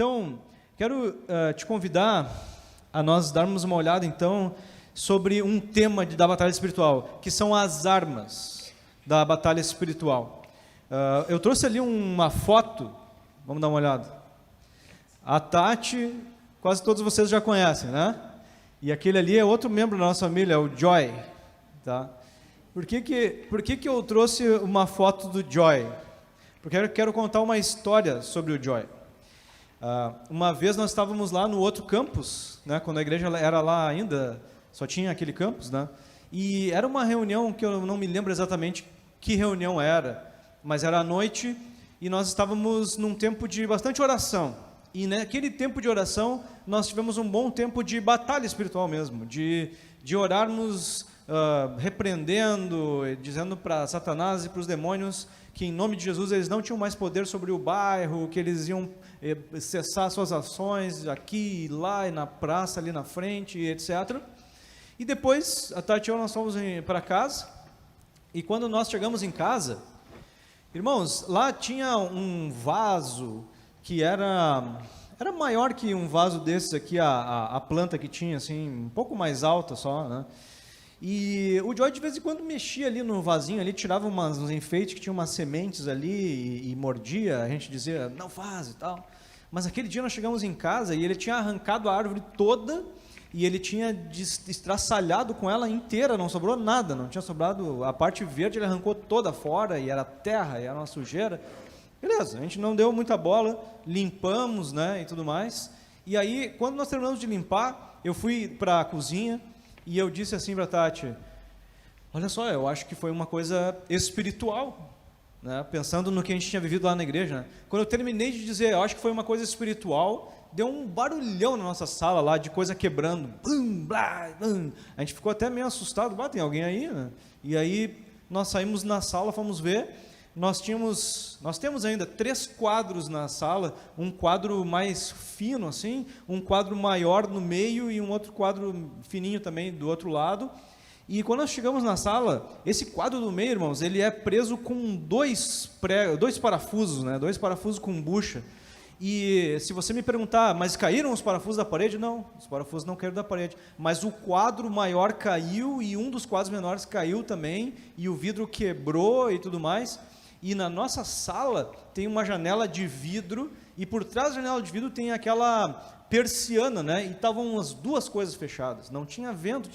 Então, quero te convidar a nós darmos uma olhada, então, sobre um tema da batalha espiritual, que são as armas da batalha espiritual. Eu trouxe ali uma foto, vamos dar uma olhada. A Tati, quase todos vocês já conhecem, né? E aquele ali é outro membro da nossa família, é o Joy. Tá? Por que eu trouxe uma foto do Joy? Porque eu quero contar uma história sobre o Joy. Uma vez nós estávamos lá no outro campus, né, quando a igreja era lá ainda, só tinha aquele campus, né, e era uma reunião que eu não me lembro exatamente que reunião era, mas era à noite e nós estávamos num tempo de bastante oração. E naquele tempo de oração nós tivemos um bom tempo de batalha espiritual mesmo, de orarmos repreendendo, dizendo para Satanás e para os demônios que em nome de Jesus eles não tinham mais poder sobre o bairro, que eles iam cessar suas ações aqui e lá e na praça ali na frente, etc. E depois a Tati e eu nós fomos para casa, e quando nós chegamos em casa, irmãos, lá tinha um vaso que era maior que um vaso desses aqui, a planta que tinha, assim, um pouco mais alta só, né? E o Joy de vez em quando mexia ali no vasinho, ali, tirava uns enfeites que tinham umas sementes ali e mordia, a gente dizia, não faz e tal. Mas aquele dia nós chegamos em casa e ele tinha arrancado a árvore toda e ele tinha estraçalhado com ela inteira, não sobrou nada, não tinha sobrado, a parte verde ele arrancou toda fora e era terra, e era uma sujeira. Beleza, a gente não deu muita bola, limpamos, né, e tudo mais. E aí, quando nós terminamos de limpar, eu fui para a cozinha e eu disse assim para a Tati, olha só, eu acho que foi uma coisa espiritual, né, pensando no que a gente tinha vivido lá na igreja. Né? Quando eu terminei de dizer, eu acho que foi uma coisa espiritual, deu um barulhão na nossa sala lá, de coisa quebrando. Bum, blá, bum. A gente ficou até meio assustado, tem alguém aí? Né? E aí, nós saímos na sala, fomos ver. Nós temos ainda 3 quadros na sala, um quadro mais fino assim, um quadro maior no meio e um outro quadro fininho também do outro lado. E quando nós chegamos na sala, esse quadro do meio, irmãos, ele é preso com dois parafusos, né? 2 parafusos com bucha. E se você me perguntar, mas caíram os parafusos da parede? Não, os parafusos não caíram da parede, mas o quadro maior caiu e um dos quadros menores caiu também, e o vidro quebrou e tudo mais. E na nossa sala tem uma janela de vidro, e por trás da janela de vidro tem aquela persiana, né? E estavam as 2 coisas fechadas, não tinha vento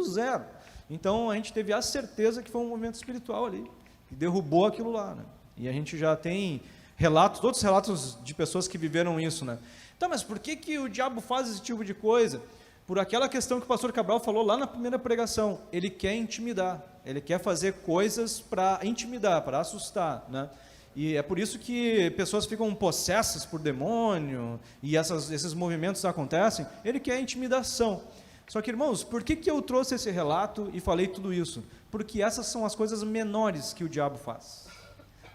zero. Então a gente teve a certeza que foi um movimento espiritual ali, que derrubou aquilo lá, né? E a gente já tem relatos, todos os relatos de pessoas que viveram isso, né? Então, mas por que o diabo faz esse tipo de coisa? Por aquela questão que o pastor Cabral falou lá na primeira pregação, ele quer intimidar, ele quer fazer coisas para intimidar, para assustar, né? E é por isso que pessoas ficam possessas por demônio, e esses movimentos acontecem, ele quer intimidação. Só que, irmãos, por que eu trouxe esse relato e falei tudo isso? Porque essas são as coisas menores que o diabo faz.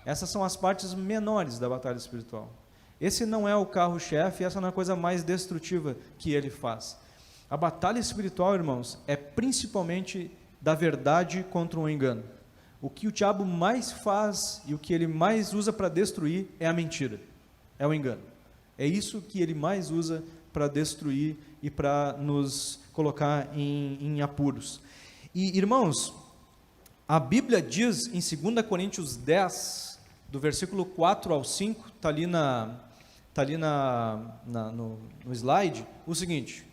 Essas são as partes menores da batalha espiritual. Esse não é o carro-chefe, essa não é a coisa mais destrutiva que ele faz. A batalha espiritual, irmãos, é principalmente da verdade contra o engano. O que o diabo mais faz e o que ele mais usa para destruir é a mentira, é o engano. É isso que ele mais usa para destruir e para nos colocar em apuros. E, irmãos, a Bíblia diz em 2 Coríntios 10, do versículo 4 ao 5, está ali, no slide, o seguinte: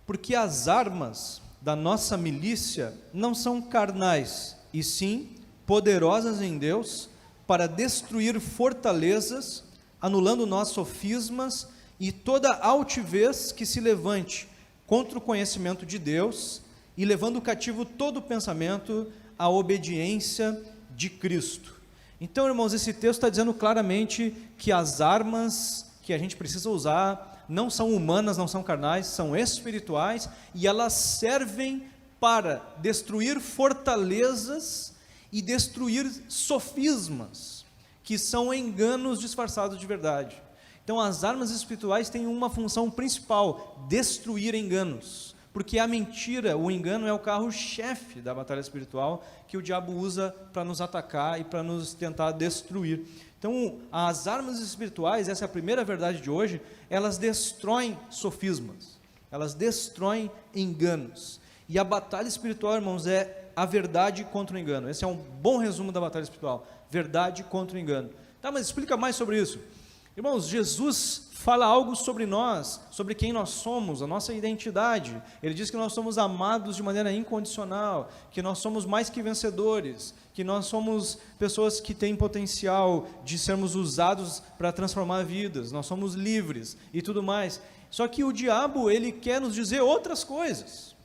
porque as armas da nossa milícia não são carnais, e sim poderosas em Deus para destruir fortalezas, anulando nossos sofismas e toda altivez que se levante contra o conhecimento de Deus e levando cativo todo o pensamento à obediência de Cristo. Então, irmãos, esse texto está dizendo claramente que as armas que a gente precisa usar não são humanas, não são carnais, são espirituais, e elas servem para destruir fortalezas e destruir sofismas, que são enganos disfarçados de verdade. Então as armas espirituais têm uma função principal: destruir enganos, porque a mentira, o engano é o carro-chefe da batalha espiritual que o diabo usa para nos atacar e para nos tentar destruir. Então, as armas espirituais, essa é a primeira verdade de hoje, elas destroem sofismas, elas destroem enganos. E a batalha espiritual, irmãos, é a verdade contra o engano. Esse é um bom resumo da batalha espiritual, verdade contra o engano. Tá, mas explica mais sobre isso. Irmãos, Jesus fala algo sobre nós, sobre quem nós somos, a nossa identidade. Ele diz que nós somos amados de maneira incondicional, que nós somos mais que vencedores, que nós somos pessoas que têm potencial de sermos usados para transformar vidas, nós somos livres e tudo mais. Só que o diabo, ele quer nos dizer outras coisas.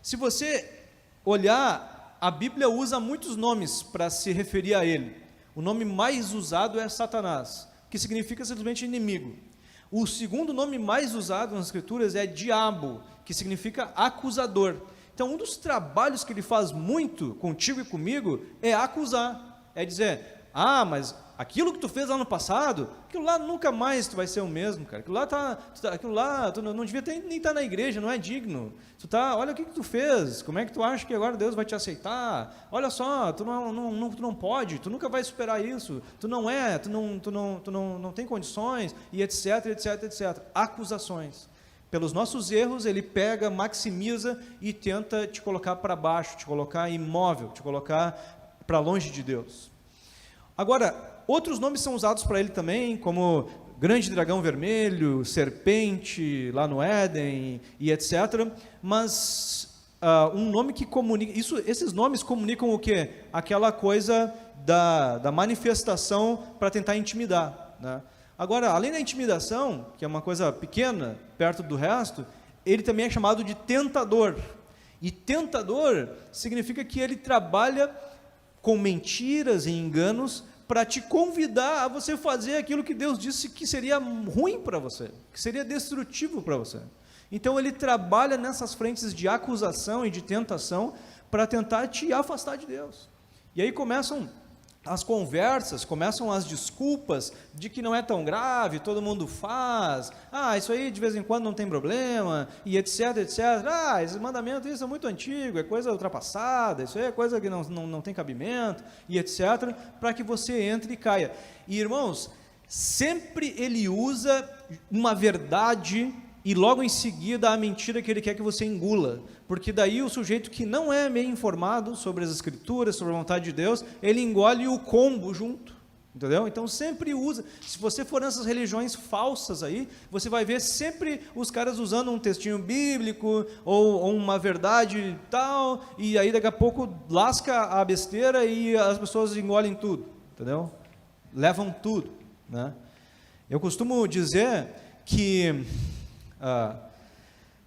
Se você olhar, a Bíblia usa muitos nomes para se referir a ele. O nome mais usado é Satanás, que significa simplesmente inimigo. O segundo nome mais usado nas Escrituras é diabo, que significa acusador. Então, um dos trabalhos que ele faz muito contigo e comigo é acusar, é dizer, mas aquilo que tu fez lá no passado, aquilo lá nunca mais tu vai ser o mesmo, cara. Aquilo lá tu não devia nem estar na igreja, não é digno. Olha o que tu fez, como é que tu acha que agora Deus vai te aceitar? Olha só, tu não pode, tu nunca vai superar isso, tu não tem condições, e etc, etc, etc. Acusações. Pelos nossos erros, ele pega, maximiza e tenta te colocar para baixo, te colocar imóvel, te colocar para longe de Deus. Agora, outros nomes são usados para ele também, como grande dragão vermelho, serpente, lá no Éden, e etc. Mas um nome que comunica... esses nomes comunicam o quê? Aquela coisa da manifestação para tentar intimidar, né? Agora, além da intimidação, que é uma coisa pequena, perto do resto, ele também é chamado de tentador. E tentador significa que ele trabalha com mentiras e enganos para te convidar a você fazer aquilo que Deus disse que seria ruim para você, que seria destrutivo para você. Então ele trabalha nessas frentes de acusação e de tentação para tentar te afastar de Deus. E aí começam as conversas, começam as desculpas de que não é tão grave, todo mundo faz, isso aí de vez em quando não tem problema, e etc, etc, esse mandamento, isso é muito antigo, é coisa ultrapassada, isso aí é coisa que não tem cabimento, e etc, para que você entre e caia. E irmãos, sempre ele usa uma verdade e logo em seguida a mentira que ele quer que você engula, porque daí o sujeito que não é meio informado sobre as Escrituras, sobre a vontade de Deus, ele engole o combo junto, entendeu? Então sempre usa, se você for nessas religiões falsas aí, você vai ver sempre os caras usando um textinho bíblico, ou uma verdade tal, e aí daqui a pouco lasca a besteira e as pessoas engolem tudo, entendeu? Levam tudo, né? Eu costumo dizer que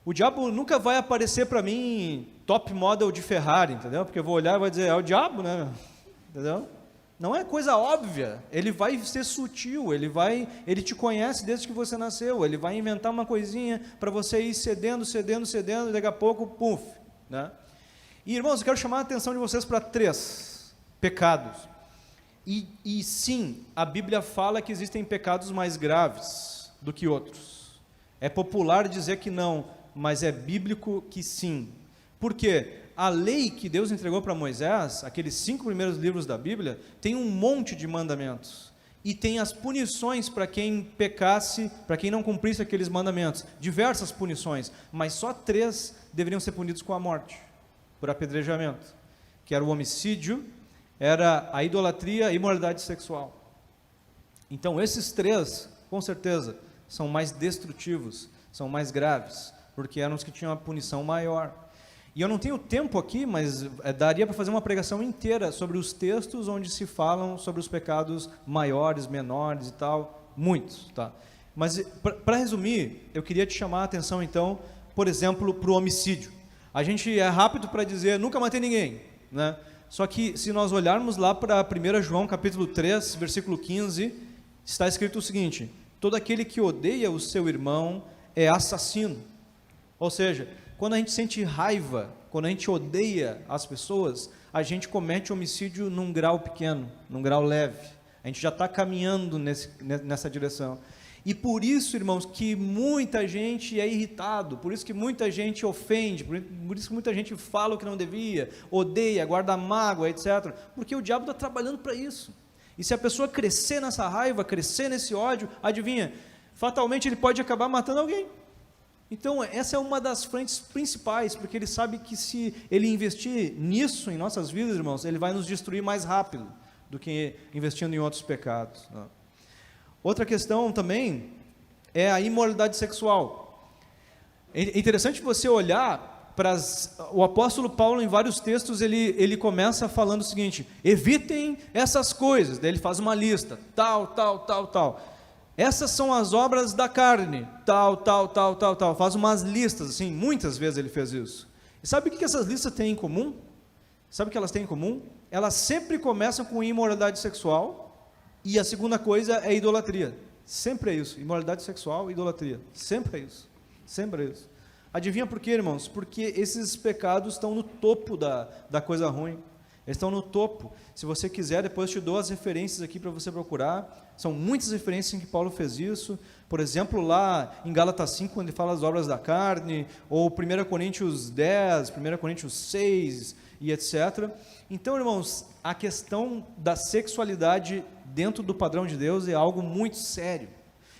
o diabo nunca vai aparecer para mim top model de Ferrari, entendeu? Porque eu vou olhar e vou dizer, é o diabo, né? Entendeu? Não é coisa óbvia, ele vai ser sutil, ele te conhece desde que você nasceu, ele vai inventar uma coisinha para você ir cedendo, e daqui a pouco, puf, né? E irmãos, eu quero chamar a atenção de vocês para 3 pecados. E sim, a Bíblia fala que existem pecados mais graves do que outros. É popular dizer que não, mas é bíblico que sim. Por quê? A lei que Deus entregou para Moisés, aqueles 5 primeiros livros da Bíblia, tem um monte de mandamentos. E tem as punições para quem pecasse, para quem não cumprisse aqueles mandamentos. Diversas punições, mas só 3 deveriam ser punidos com a morte, por apedrejamento. Que era o homicídio, era a idolatria e a imoralidade sexual. Então esses 3, com certeza, são mais destrutivos, são mais graves, porque eram os que tinham a punição maior. E eu não tenho tempo aqui, mas daria para fazer uma pregação inteira sobre os textos onde se falam sobre os pecados maiores, menores e tal, muitos, tá? Mas para resumir, eu queria te chamar a atenção então, por exemplo, para o homicídio. A gente é rápido para dizer, nunca matei ninguém, né? Só que se nós olharmos lá para 1 João capítulo 3, versículo 15, está escrito o seguinte: todo aquele que odeia o seu irmão é assassino. Ou seja, quando a gente sente raiva, quando a gente odeia as pessoas, a gente comete homicídio num grau pequeno, num grau leve. A gente já está caminhando nessa direção. E por isso, irmãos, que muita gente é irritado, por isso que muita gente ofende, por isso que muita gente fala o que não devia, odeia, guarda mágoa, etc. Porque o diabo está trabalhando para isso. E se a pessoa crescer nessa raiva, crescer nesse ódio, adivinha, fatalmente ele pode acabar matando alguém. Então, essa é uma das frentes principais, porque ele sabe que se ele investir nisso em nossas vidas, irmãos, ele vai nos destruir mais rápido do que investindo em outros pecados. Outra questão também é a imoralidade sexual. É interessante você olhar para o apóstolo Paulo, em vários textos, ele começa falando o seguinte: evitem essas coisas. Daí ele faz uma lista, tal. Essas são as obras da carne, tal. Faz umas listas, assim, muitas vezes ele fez isso. E sabe o que essas listas têm em comum? Sabe o que elas têm em comum? Elas sempre começam com imoralidade sexual, e a segunda coisa é idolatria. Sempre é isso, imoralidade sexual e idolatria. Sempre é isso, sempre é isso. Adivinha por quê, irmãos? Porque esses pecados estão no topo da coisa ruim. Eles estão no topo. Se você quiser, depois eu te dou as referências aqui para você procurar. São muitas referências em que Paulo fez isso. Por exemplo, lá em Gálatas 5, quando ele fala das obras da carne, ou 1 Coríntios 10, 1 Coríntios 6 e etc. Então, irmãos, a questão da sexualidade dentro do padrão de Deus é algo muito sério.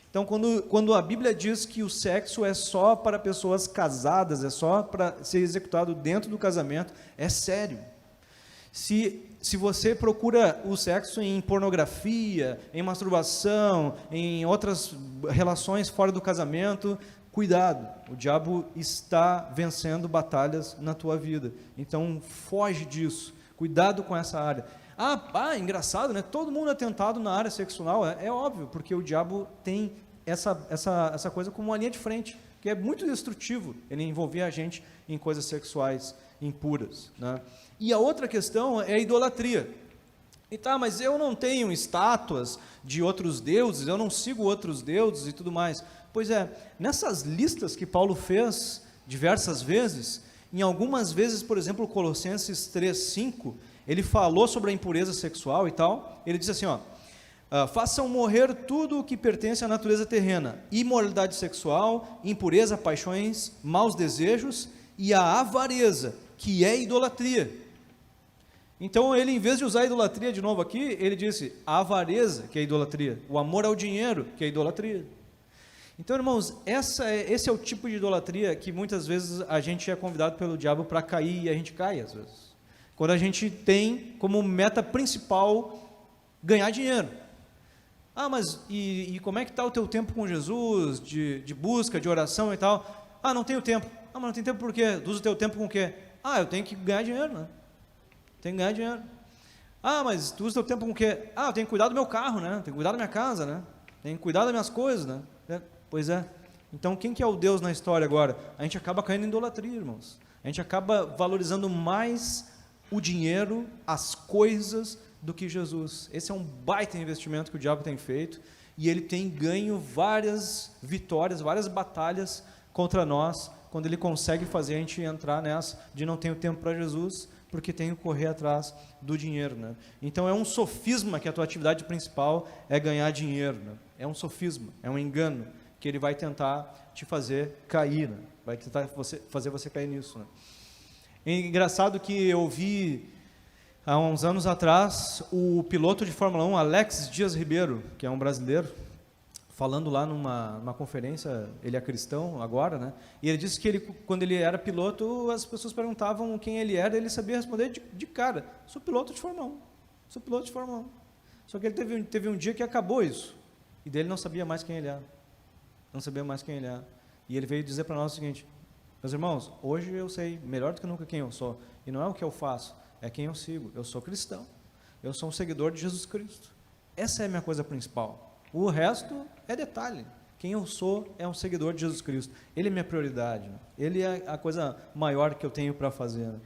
Então, quando a Bíblia diz que o sexo é só para pessoas casadas, é só para ser executado dentro do casamento, é sério. Se você procura o sexo em pornografia, em masturbação, em outras relações fora do casamento, cuidado, o diabo está vencendo batalhas na tua vida. Então, foge disso, cuidado com essa área. Engraçado, né? Todo mundo é tentado na área sexual, é óbvio, porque o diabo tem essa coisa como uma linha de frente, que é muito destrutivo, ele envolver a gente em coisas sexuais impuras, né? E a outra questão é a idolatria. E mas eu não tenho estátuas de outros deuses, eu não sigo outros deuses e tudo mais. Pois é, nessas listas que Paulo fez diversas vezes, em algumas vezes, por exemplo, Colossenses 3:5, ele falou sobre a impureza sexual e tal, ele diz assim, façam morrer tudo o que pertence à natureza terrena, imoralidade sexual, impureza, paixões, maus desejos e a avareza, que é idolatria. Então ele, em vez de usar a idolatria de novo aqui, ele disse a avareza, que é idolatria, o amor ao dinheiro, que é idolatria. Então, irmãos, esse é o tipo de idolatria que muitas vezes a gente é convidado pelo diabo para cair, e a gente cai às vezes. Quando a gente tem como meta principal ganhar dinheiro. Mas e como é que está o teu tempo com Jesus, de busca, de oração e tal? Não tenho tempo. Mas não tem tempo por quê? Usa o teu tempo com o quê? Eu tenho que ganhar dinheiro, né? Tenho que ganhar dinheiro. Mas tu usa o teu tempo com o quê? Eu tenho que cuidar do meu carro, né? Tenho que cuidar da minha casa, né? Tenho que cuidar das minhas coisas, né? Pois é. Então, quem que é o Deus na história agora? A gente acaba caindo em idolatria, irmãos. A gente acaba valorizando mais o dinheiro, as coisas, do que Jesus. Esse é um baita investimento que o diabo tem feito, e ele tem ganho várias vitórias, várias batalhas contra nós, quando ele consegue fazer a gente entrar nessa, de não ter tempo para Jesus, porque tem que correr atrás do dinheiro, né? Então é um sofisma que a tua atividade principal é ganhar dinheiro, né? É um sofisma, é um engano, que ele vai tentar te fazer cair, né? Vai tentar fazer você cair nisso, né? É engraçado que eu vi há uns anos atrás o piloto de Fórmula 1, Alex Dias Ribeiro, que é um brasileiro, falando lá numa conferência, ele é cristão agora, né? E ele disse que quando ele era piloto, as pessoas perguntavam quem ele era, e ele sabia responder de cara: sou piloto de Fórmula 1, sou piloto de Fórmula 1. Só que ele teve um dia que acabou isso, e dele não sabia mais quem ele era, não sabia mais quem ele era. E ele veio dizer para nós o seguinte: meus irmãos, hoje eu sei melhor do que nunca quem eu sou, e não é o que eu faço, é quem eu sigo. Eu sou cristão, eu sou um seguidor de Jesus Cristo. Essa é a minha coisa principal. O resto é detalhe. Quem eu sou é um seguidor de Jesus Cristo. Ele é minha prioridade, né? Ele é a coisa maior que eu tenho para fazer, né?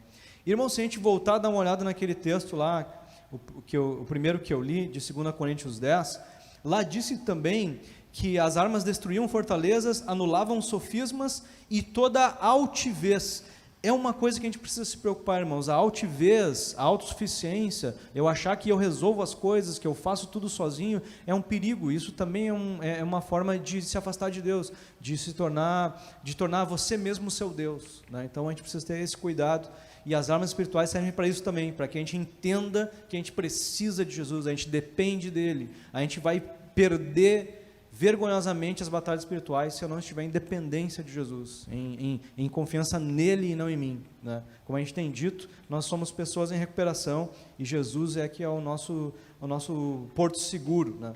Irmão, se a gente voltar a dar uma olhada naquele texto lá, o primeiro que eu li, de 2 Coríntios 10, lá disse também que as armas destruíam fortalezas, anulavam sofismas e toda altivez. é uma coisa que a gente precisa se preocupar, irmãos. A altivez, a autossuficiência, eu achar que eu resolvo as coisas, que eu faço tudo sozinho, é um perigo. Isso também é uma forma de se afastar de Deus, de tornar você mesmo o seu Deus, né? Então a gente precisa ter esse cuidado. E as armas espirituais servem para isso também, para que a gente entenda que a gente precisa de Jesus, a gente depende dele. A gente vai perder vergonhosamente as batalhas espirituais se eu não estiver em dependência de Jesus, em confiança nele e não em mim, né? Como a gente tem dito, nós somos pessoas em recuperação e Jesus é que é o nosso porto seguro, né?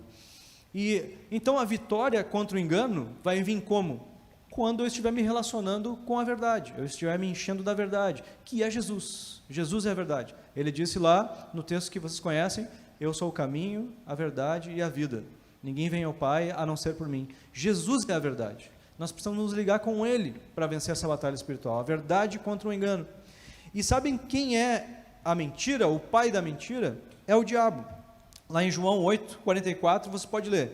E então a vitória contra o engano vai vir como? Quando eu estiver me relacionando com a verdade, eu estiver me enchendo da verdade, que é Jesus. Jesus é a verdade. Ele disse lá no texto que vocês conhecem: eu sou o caminho, a verdade e a vida. Ninguém vem ao Pai a não ser por mim. Jesus é a verdade. Nós precisamos nos ligar com Ele para vencer essa batalha espiritual. A verdade contra o engano. E sabem quem é a mentira? O pai da mentira é o diabo. Lá em João 8:44, você pode ler.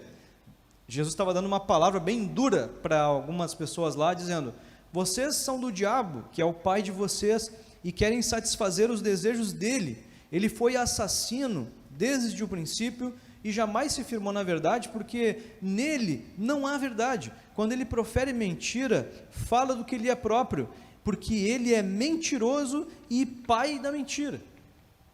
Jesus estava dando uma palavra bem dura para algumas pessoas lá, dizendo: vocês são do diabo, que é o pai de vocês, e querem satisfazer os desejos dele. Ele foi assassino desde o princípio e jamais se firmou na verdade, porque nele não há verdade. Quando ele profere mentira, fala do que ele é próprio, porque ele é mentiroso e pai da mentira.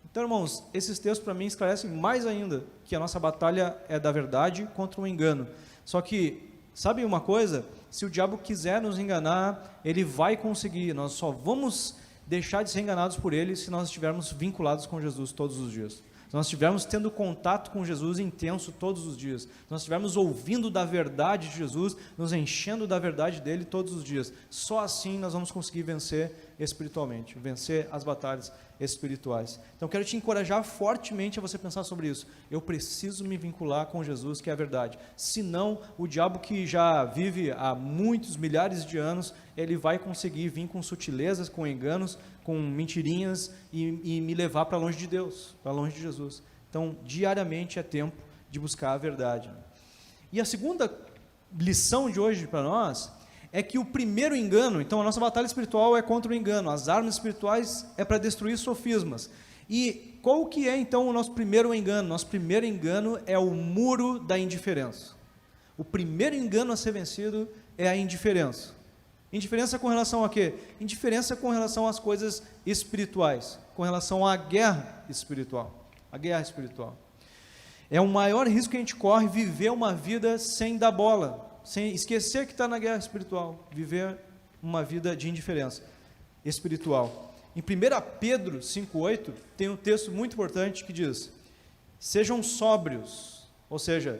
Então, irmãos, esses textos para mim esclarecem mais ainda que a nossa batalha é da verdade contra o engano. Só que, sabe uma coisa? Se o diabo quiser nos enganar, ele vai conseguir. Nós só vamos deixar de ser enganados por ele se nós estivermos vinculados com Jesus todos os dias. Se nós estivermos tendo contato com Jesus intenso todos os dias, se nós estivermos ouvindo da verdade de Jesus, nos enchendo da verdade dele todos os dias, só assim nós vamos conseguir vencer espiritualmente, vencer as batalhas espirituais. Então quero te encorajar fortemente a você pensar sobre isso. Eu preciso me vincular com Jesus, que é a verdade. Senão, o diabo, que já vive há muitos milhares de anos, ele vai conseguir vir com sutilezas, com enganos, com mentirinhas e me levar para longe de Deus, para longe de Jesus. Então, diariamente é tempo de buscar a verdade. E a segunda lição de hoje para nós é que o primeiro engano, então a nossa batalha espiritual é contra o engano, as armas espirituais é para destruir sofismas. E qual que é então o nosso primeiro engano? Nosso primeiro engano é o muro da indiferença. O primeiro engano a ser vencido é a indiferença. Indiferença com relação a quê? Indiferença com relação às coisas espirituais, com relação à guerra espiritual. A guerra espiritual. É o maior risco que a gente corre, viver uma vida sem dar bola, sem esquecer que está na guerra espiritual, viver uma vida de indiferença espiritual. Em 1 Pedro 5,8, tem um texto muito importante que diz: sejam sóbrios, ou seja,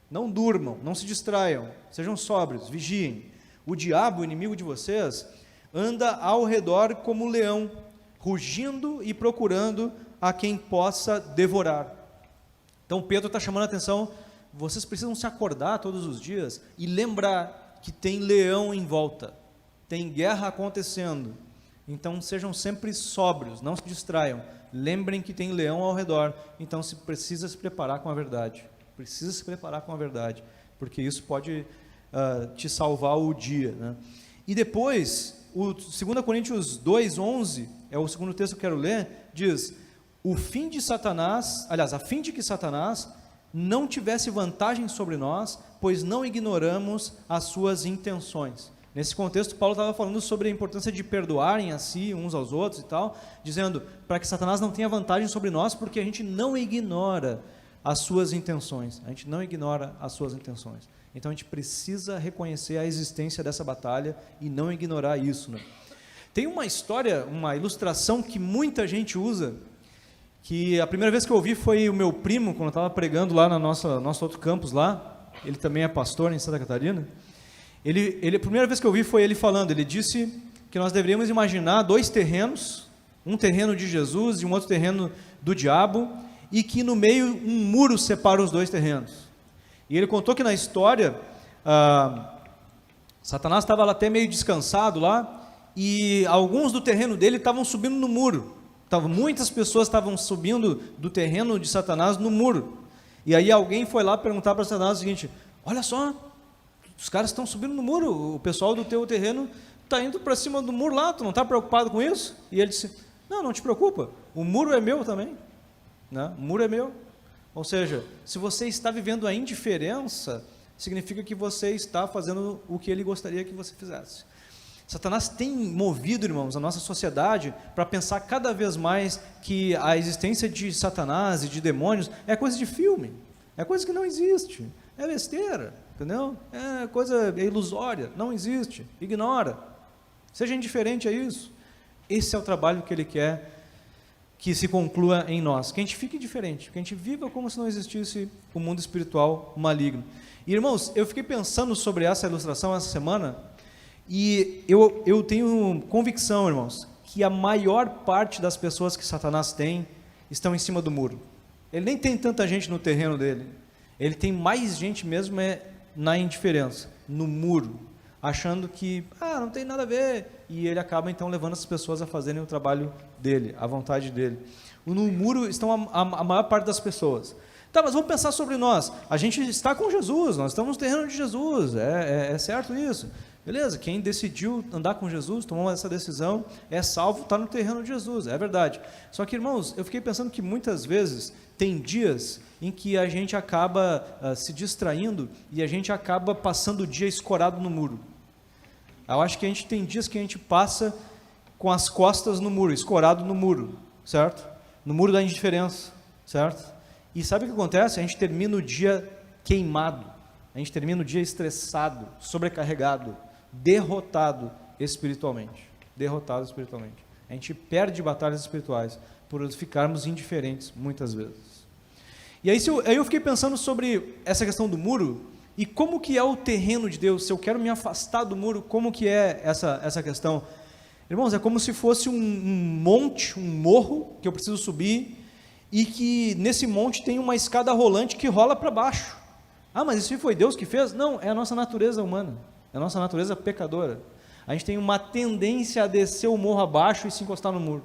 não durmam, não se distraiam, sejam sóbrios, vigiem. O diabo, o inimigo de vocês, anda ao redor como um leão, rugindo e procurando a quem possa devorar. Então Pedro está chamando a atenção: vocês precisam se acordar todos os dias e lembrar que tem leão em volta, tem guerra acontecendo. Então sejam sempre sóbrios, não se distraiam, lembrem que tem leão ao redor. Então se precisa se preparar com a verdade, precisa se preparar com a verdade, porque isso pode te salvar o dia, né? E depois, o 2 Coríntios 2,11, é o segundo texto que eu quero ler, diz: a fim de que Satanás não tivesse vantagem sobre nós, pois não ignoramos as suas intenções. Nesse contexto, Paulo estava falando sobre a importância de perdoarem a si, uns aos outros e tal, dizendo para que Satanás não tenha vantagem sobre nós, porque a gente não ignora as suas intenções, a gente não ignora as suas intenções. Então a gente precisa reconhecer a existência dessa batalha e não ignorar isso, né? Tem uma história, uma ilustração que muita gente usa, que a primeira vez que eu ouvi foi o meu primo, quando eu estava pregando lá no nosso outro campus lá, ele também é pastor em Santa Catarina. A primeira vez que eu ouvi foi ele falando, ele disse que nós deveríamos imaginar dois terrenos, um terreno de Jesus e um outro terreno do diabo, e que no meio um muro separa os dois terrenos. E ele contou que na história, Satanás estava lá até meio descansado lá, e alguns do terreno dele estavam subindo no muro. Muitas pessoas estavam subindo do terreno de Satanás no muro. E aí alguém foi lá perguntar para Satanás o seguinte: olha só, os caras estão subindo no muro, o pessoal do teu terreno está indo para cima do muro lá, tu não está preocupado com isso? E ele disse, não te preocupa, o muro é meu também, né? O muro é meu. Ou seja, se você está vivendo a indiferença, significa que você está fazendo o que ele gostaria que você fizesse. Satanás tem movido, irmãos, a nossa sociedade para pensar cada vez mais que a existência de Satanás e de demônios é coisa de filme, é coisa que não existe, é besteira, entendeu? É coisa ilusória, não existe, ignora, seja indiferente a isso. Esse é o trabalho que ele quer que se conclua em nós, que a gente fique diferente, que a gente viva como se não existisse o mundo espiritual maligno. E, irmãos, eu fiquei pensando sobre essa ilustração essa semana, e eu tenho convicção, irmãos, que a maior parte das pessoas que Satanás tem estão em cima do muro. Ele nem tem tanta gente no terreno dele, ele tem mais gente mesmo na indiferença, no muro, achando que, não tem nada a ver, e ele acaba então levando as pessoas a fazerem o trabalho dele, a vontade dele. No muro estão a maior parte das pessoas. Tá, mas vamos pensar sobre nós, a gente está com Jesus, nós estamos no terreno de Jesus, é certo isso? Beleza, quem decidiu andar com Jesus, tomou essa decisão, é salvo, está no terreno de Jesus, é verdade. Só que, irmãos, eu fiquei pensando que muitas vezes tem dias em que a gente acaba se distraindo e a gente acaba passando o dia escorado no muro. Eu acho que a gente tem dias que a gente passa com as costas no muro, escorado no muro, certo? No muro da indiferença, certo? E sabe o que acontece? A gente termina o dia queimado, a gente termina o dia estressado, sobrecarregado, derrotado espiritualmente, a gente perde batalhas espirituais por ficarmos indiferentes muitas vezes. E aí eu fiquei pensando sobre essa questão do muro e como que é o terreno de Deus. Se eu quero me afastar do muro, como que é essa questão? Irmãos, é como se fosse um monte, um morro que eu preciso subir e que nesse monte tem uma escada rolante que rola para baixo. Mas isso foi Deus que fez? Não, é a nossa natureza humana, é a nossa natureza pecadora. A gente tem uma tendência a descer o morro abaixo e se encostar no muro.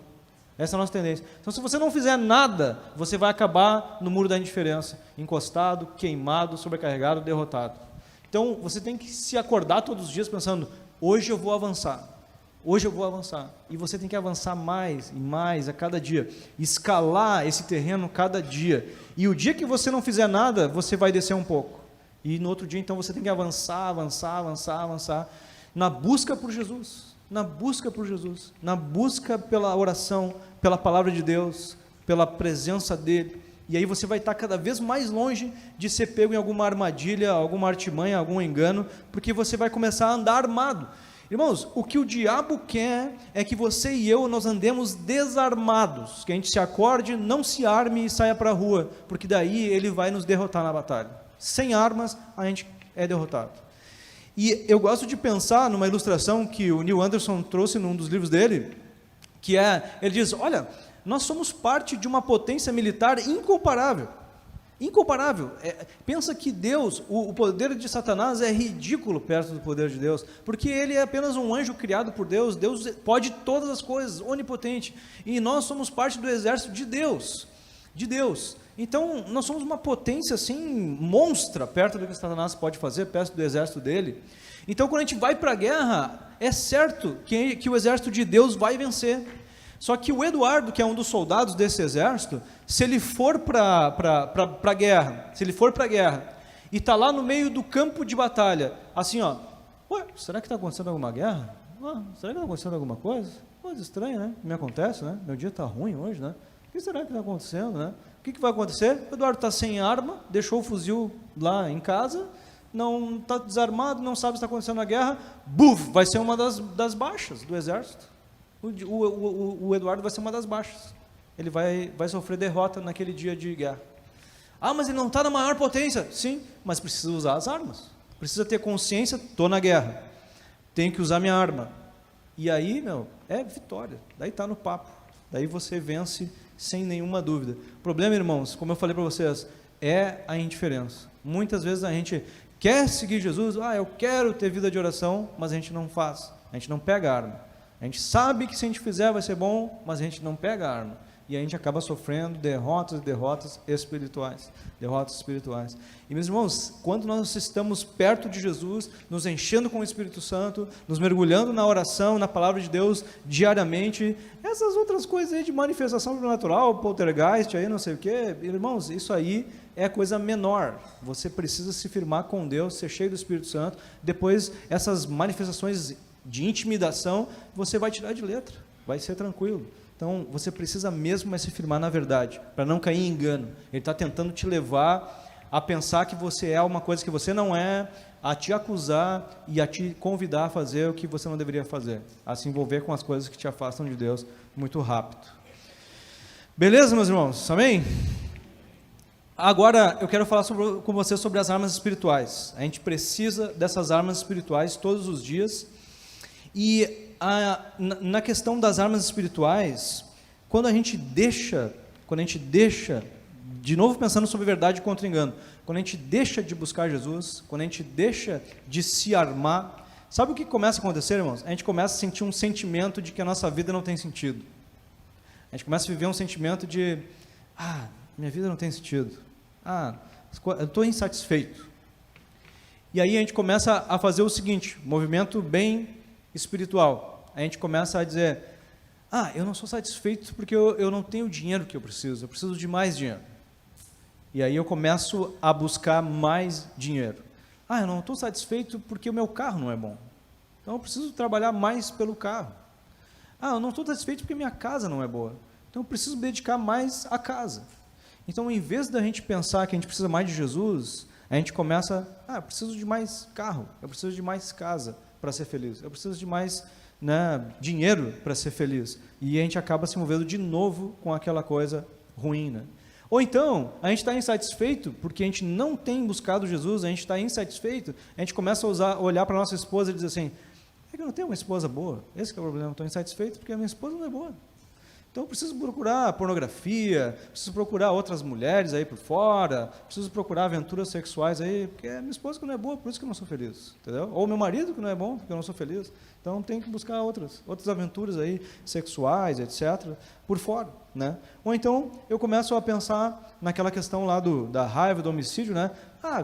Essa é a nossa tendência. Então, se você não fizer nada, você vai acabar no muro da indiferença, encostado, queimado, sobrecarregado, derrotado. Então, você tem que se acordar todos os dias pensando, hoje eu vou avançar, e você tem que avançar mais e mais a cada dia, escalar esse terreno cada dia, e o dia que você não fizer nada, você vai descer um pouco, e no outro dia, então, você tem que avançar, na busca por Jesus, na busca pela oração, pela palavra de Deus, pela presença dEle, e aí você vai estar cada vez mais longe de ser pego em alguma armadilha, alguma artimanha, algum engano, porque você vai começar a andar armado. Irmãos, o que o diabo quer é que você e eu, nós andemos desarmados, que a gente se acorde, não se arme e saia para a rua, porque daí ele vai nos derrotar na batalha. Sem armas, a gente é derrotado. E eu gosto de pensar numa ilustração que o Neil Anderson trouxe num dos livros dele, que ele diz, olha, nós somos parte de uma potência militar incomparável. Pensa que Deus, o poder de Satanás é ridículo perto do poder de Deus, porque ele é apenas um anjo criado por Deus, Deus pode todas as coisas, onipotente, e nós somos parte do exército de Deus, então nós somos uma potência assim, monstra, perto do que Satanás pode fazer, perto do exército dele. Então quando a gente vai para a guerra, é certo que o exército de Deus vai vencer. Só que o Eduardo, que é um dos soldados desse exército, se ele for para a guerra, e está lá no meio do campo de batalha, assim, será que está acontecendo alguma guerra? Será que está acontecendo alguma coisa? Coisa estranha, né? Me acontece, né? Meu dia está ruim hoje, né? O que será que está acontecendo, né? O que vai acontecer? O Eduardo está sem arma, deixou o fuzil lá em casa, não está desarmado, não sabe se está acontecendo a guerra, vai ser uma das baixas do exército. O Eduardo vai ser uma das baixas, ele vai sofrer derrota naquele dia de guerra. Mas ele não está na maior potência, sim, mas precisa usar as armas, precisa ter consciência, estou na guerra, tenho que usar minha arma, e aí, é vitória, daí está no papo, daí você vence sem nenhuma dúvida. O problema, irmãos, como eu falei para vocês, é a indiferença. Muitas vezes a gente quer seguir Jesus, eu quero ter vida de oração, mas a gente não faz, a gente não pega a arma. A gente sabe que se a gente fizer vai ser bom, mas a gente não pega a arma. e a gente acaba sofrendo derrotas espirituais. Derrotas espirituais. E, meus irmãos, quando nós estamos perto de Jesus, nos enchendo com o Espírito Santo, nos mergulhando na oração, na palavra de Deus diariamente, essas outras coisas aí de manifestação sobrenatural, poltergeist, aí não sei o quê, irmãos, isso aí é coisa menor. Você precisa se firmar com Deus, ser cheio do Espírito Santo. Depois, essas manifestações de intimidação, você vai tirar de letra, vai ser tranquilo. Então, você precisa mesmo se firmar na verdade, para não cair em engano. Ele está tentando te levar a pensar que você é uma coisa que você não é, a te acusar e a te convidar a fazer o que você não deveria fazer, a se envolver com as coisas que te afastam de Deus muito rápido. Beleza, meus irmãos? Amém? Agora, eu quero falar com você sobre as armas espirituais. A gente precisa dessas armas espirituais todos os dias. E na questão das armas espirituais, quando a gente deixa, de novo pensando sobre verdade contra engano, quando a gente deixa de buscar Jesus, quando a gente deixa de se armar, sabe o que começa a acontecer, irmãos? A gente começa a sentir um sentimento de que a nossa vida não tem sentido. A gente começa a viver um sentimento de, minha vida não tem sentido. Eu estou insatisfeito. E aí a gente começa a fazer o seguinte, movimento bem espiritual. A gente começa a dizer, eu não sou satisfeito porque eu não tenho o dinheiro que eu preciso de mais dinheiro. E aí eu começo a buscar mais dinheiro. Eu não estou satisfeito porque o meu carro não é bom. Então eu preciso trabalhar mais pelo carro. Eu não estou satisfeito porque minha casa não é boa. Então eu preciso dedicar mais à casa. Então, em vez da gente pensar que a gente precisa mais de Jesus, a gente começa, eu preciso de mais carro, eu preciso de mais casa para ser feliz, eu preciso de mais dinheiro para ser feliz. E a gente acaba se envolvendo de novo com aquela coisa ruim, né? Ou então, a gente está insatisfeito porque a gente não tem buscado Jesus, a gente está insatisfeito, a gente começa a olhar para a nossa esposa e dizer assim, é que eu não tenho uma esposa boa, esse que é o problema, estou insatisfeito porque a minha esposa não é boa. Então eu preciso procurar pornografia, preciso procurar outras mulheres aí por fora, preciso procurar aventuras sexuais aí, porque é minha esposa que não é boa, por isso que eu não sou feliz, entendeu? Ou meu marido que não é bom, porque eu não sou feliz. Então tem que buscar outras aventuras aí, sexuais, etc., por fora, né? Ou então eu começo a pensar naquela questão lá da raiva, do homicídio, né?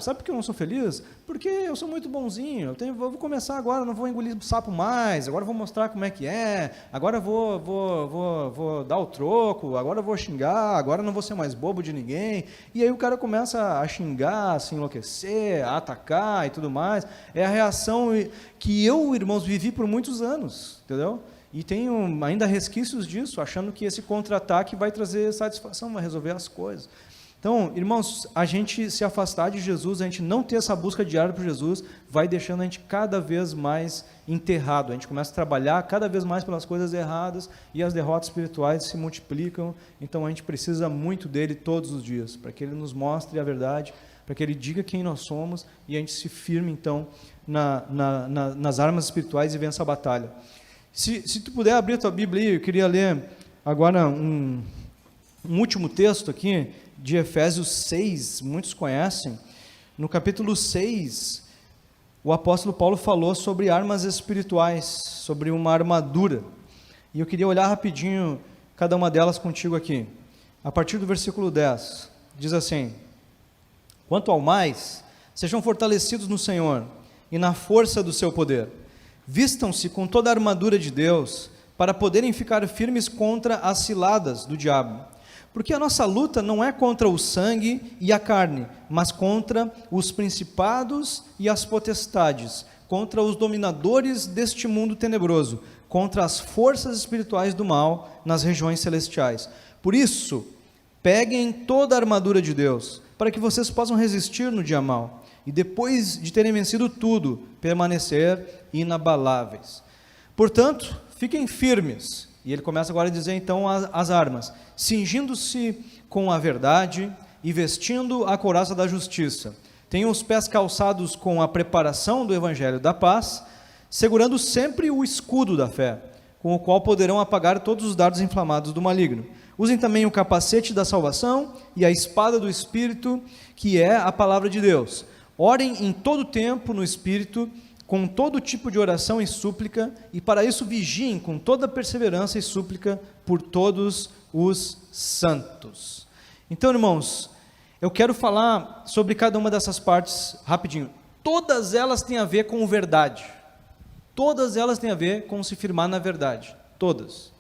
Sabe por que eu não sou feliz? Porque eu sou muito bonzinho, eu vou começar agora, não vou engolir sapo mais, agora eu vou mostrar como é que é, agora eu vou dar o troco, agora eu vou xingar, agora eu não vou ser mais bobo de ninguém. E aí o cara começa a xingar, a se enlouquecer, a atacar e tudo mais. É a reação que eu, irmãos, vivi por muitos anos, entendeu? E tenho ainda resquícios disso, achando que esse contra-ataque vai trazer satisfação, vai resolver as coisas. Então, irmãos, a gente se afastar de Jesus, a gente não ter essa busca diária por Jesus, vai deixando a gente cada vez mais enterrado. A gente começa a trabalhar cada vez mais pelas coisas erradas e as derrotas espirituais se multiplicam. Então, a gente precisa muito dele todos os dias, para que ele nos mostre a verdade, para que ele diga quem nós somos e a gente se firme, então, nas armas espirituais e vença a batalha. Se tu puder abrir a tua Bíblia, eu queria ler agora um último texto aqui, de Efésios 6, muitos conhecem. No capítulo 6, o apóstolo Paulo falou sobre armas espirituais, sobre uma armadura. E eu queria olhar rapidinho cada uma delas contigo aqui. A partir do versículo 10, diz assim: quanto ao mais, sejam fortalecidos no Senhor e na força do seu poder. Vistam-se com toda a armadura de Deus, para poderem ficar firmes contra as ciladas do diabo. Porque a nossa luta não é contra o sangue e a carne, mas contra os principados e as potestades, contra os dominadores deste mundo tenebroso, contra as forças espirituais do mal nas regiões celestiais. Por isso, peguem toda a armadura de Deus, para que vocês possam resistir no dia mau, e depois de terem vencido tudo, permanecer inabaláveis. Portanto, fiquem firmes. E ele começa agora a dizer então as armas: cingindo-se com a verdade e vestindo a couraça da justiça. Tenham os pés calçados com a preparação do evangelho da paz, segurando sempre o escudo da fé, com o qual poderão apagar todos os dardos inflamados do maligno. Usem também o capacete da salvação e a espada do Espírito, que é a palavra de Deus. Orem em todo tempo no Espírito, com todo tipo de oração e súplica, e para isso vigiem com toda perseverança e súplica por todos os santos. Então, irmãos, eu quero falar sobre cada uma dessas partes rapidinho. Todas elas têm a ver com verdade. Todas elas têm a ver com se firmar na verdade. Todas.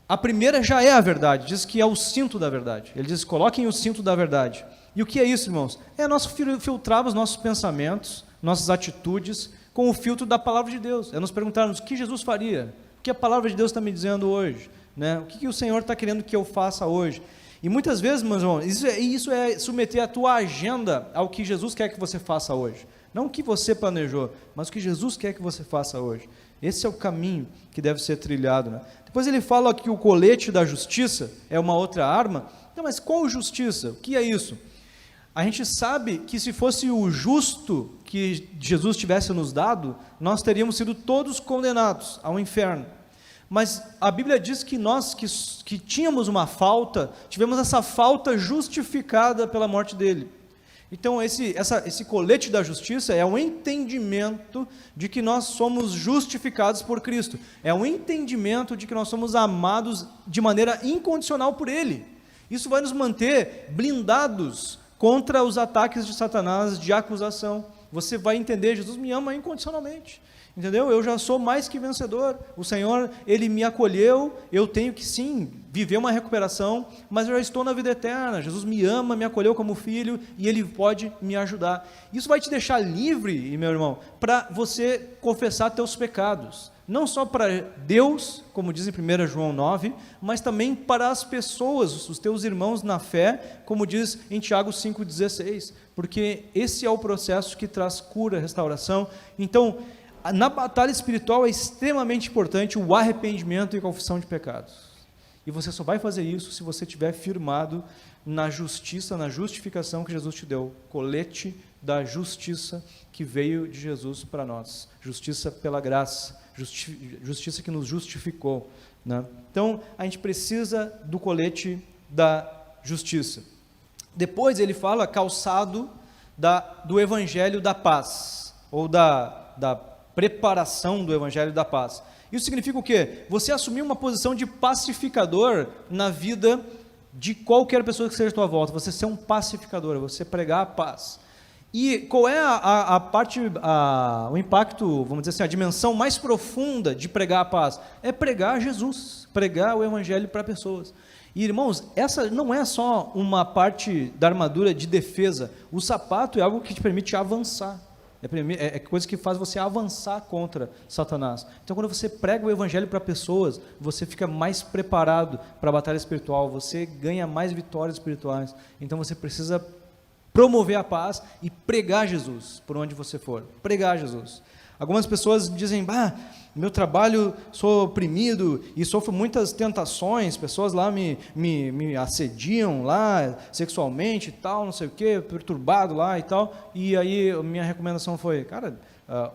A primeira já é a verdade, diz que é o cinto da verdade. Ele diz, coloquem o cinto da verdade. E o que é isso, irmãos? É nós filtrar os nossos pensamentos, nossas atitudes, com o filtro da palavra de Deus. É nos perguntarmos o que Jesus faria, o que a palavra de Deus está me dizendo hoje, né? O que o Senhor está querendo que eu faça hoje. E muitas vezes, meus irmãos, isso é submeter a tua agenda ao que Jesus quer que você faça hoje. Não o que você planejou, mas o que Jesus quer que você faça hoje. Esse é o caminho que deve ser trilhado, né? Depois ele fala que o colete da justiça é uma outra arma. Então, mas qual justiça? O que é isso? A gente sabe que se fosse o justo que Jesus tivesse nos dado, nós teríamos sido todos condenados ao inferno. Mas a Bíblia diz que nós que tínhamos uma falta, tivemos essa falta justificada pela morte dele. Então esse colete da justiça é um entendimento de que nós somos justificados por Cristo. É um entendimento de que nós somos amados de maneira incondicional por Ele. Isso vai nos manter blindados contra os ataques de Satanás de acusação. Você vai entender, Jesus me ama incondicionalmente. Entendeu? Eu já sou mais que vencedor. O Senhor, Ele me acolheu. Eu tenho que sim viver uma recuperação, mas eu já estou na vida eterna. Jesus me ama, me acolheu como filho e Ele pode me ajudar. Isso vai te deixar livre, meu irmão, para você confessar teus pecados. Não só para Deus, como diz em 1 João 9, mas também para as pessoas, os teus irmãos na fé, como diz em Tiago 5,16, porque esse é o processo que traz cura, restauração. Então, na batalha espiritual é extremamente importante o arrependimento e confissão de pecados. E você só vai fazer isso se você estiver firmado na justiça, na justificação que Jesus te deu, colete da justiça que veio de Jesus para nós, justiça pela graça, justiça que nos justificou, né? Então, a gente precisa do colete da justiça. Depois ele fala calçado do evangelho da paz, ou da preparação do evangelho da paz. Isso significa o quê? Você assumir uma posição de pacificador na vida de qualquer pessoa que seja à tua volta, você ser um pacificador, você pregar a paz. E qual é a parte, o impacto, vamos dizer assim, a dimensão mais profunda de pregar a paz? É pregar Jesus, pregar o evangelho para pessoas. E irmãos, essa não é só uma parte da armadura de defesa, o sapato é algo que te permite avançar. É coisa que faz você avançar contra Satanás. Então, quando você prega o evangelho para pessoas, você fica mais preparado para a batalha espiritual, você ganha mais vitórias espirituais. Então, você precisa promover a paz e pregar Jesus por onde você for. Pregar Jesus. Algumas pessoas dizem, meu trabalho, sou oprimido e sofro muitas tentações, pessoas lá me assediam lá sexualmente e tal, não sei o que, perturbado lá e tal, e aí a minha recomendação foi, cara,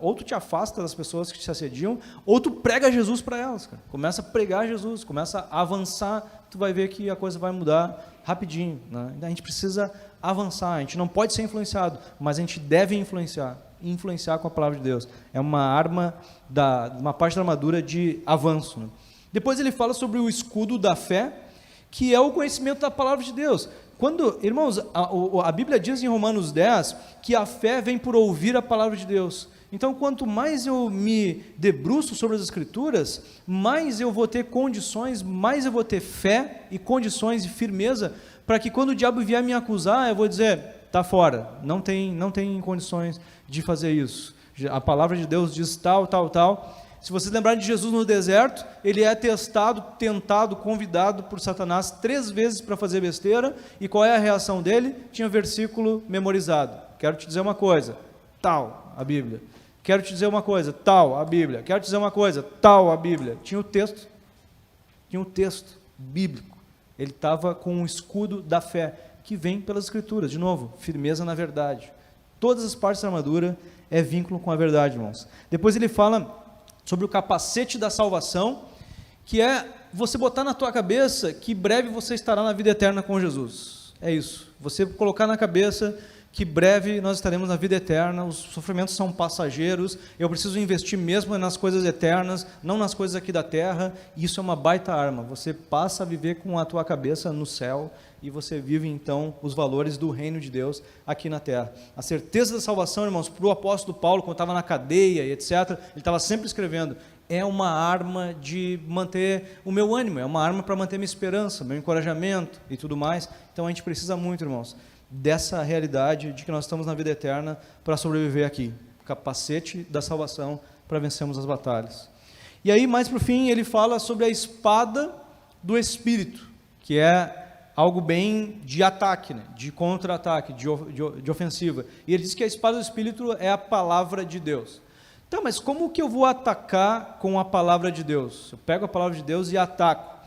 ou tu te afasta das pessoas que te assediam, ou tu prega Jesus para elas, cara. Começa a pregar Jesus, começa a avançar, tu vai ver que a coisa vai mudar rapidinho, né? A gente precisa avançar, a gente não pode ser influenciado, mas a gente deve influenciar com a palavra de Deus. É uma arma, uma parte da armadura de avanço, né? Depois ele fala sobre o escudo da fé, que é o conhecimento da palavra de Deus. Irmãos, a Bíblia diz em Romanos 10 que a fé vem por ouvir a palavra de Deus. Então, quanto mais eu me debruço sobre as Escrituras, mais eu vou ter condições, mais eu vou ter fé e condições e firmeza, para que quando o diabo vier me acusar, eu vou dizer, está fora, não tem condições de fazer isso. A palavra de Deus diz tal, tal, tal. Se vocês lembrarem de Jesus no deserto, ele é testado, tentado, convidado por Satanás 3 vezes para fazer besteira, e qual é a reação dele? Tinha versículo memorizado. Quero te dizer uma coisa, tal, a Bíblia. Quero te dizer uma coisa, tal, a Bíblia. Quero te dizer uma coisa, tal, a Bíblia. Tinha o texto bíblico. Ele estava com o escudo da fé, que vem pelas Escrituras. De novo, firmeza na verdade. Todas as partes da armadura é vínculo com a verdade, irmãos. Depois ele fala sobre o capacete da salvação, que é você botar na tua cabeça que breve você estará na vida eterna com Jesus. É isso. Você colocar na cabeça que breve nós estaremos na vida eterna, os sofrimentos são passageiros, eu preciso investir mesmo nas coisas eternas, não nas coisas aqui da terra, e isso é uma baita arma. Você passa a viver com a tua cabeça no céu, e você vive então os valores do reino de Deus aqui na terra. A certeza da salvação, irmãos, para o apóstolo Paulo, quando estava na cadeia e etc., ele estava sempre escrevendo, é uma arma de manter o meu ânimo, é uma arma para manter minha esperança, meu encorajamento e tudo mais. Então a gente precisa muito, irmãos, dessa realidade de que nós estamos na vida eterna para sobreviver aqui. Capacete da salvação para vencermos as batalhas. E aí, mais para o fim, ele fala sobre a espada do Espírito, que é algo bem de ataque, né? De contra-ataque, de ofensiva. E ele diz que a espada do Espírito é a palavra de Deus. Então, mas como que eu vou atacar com a palavra de Deus? Eu pego a palavra de Deus e ataco.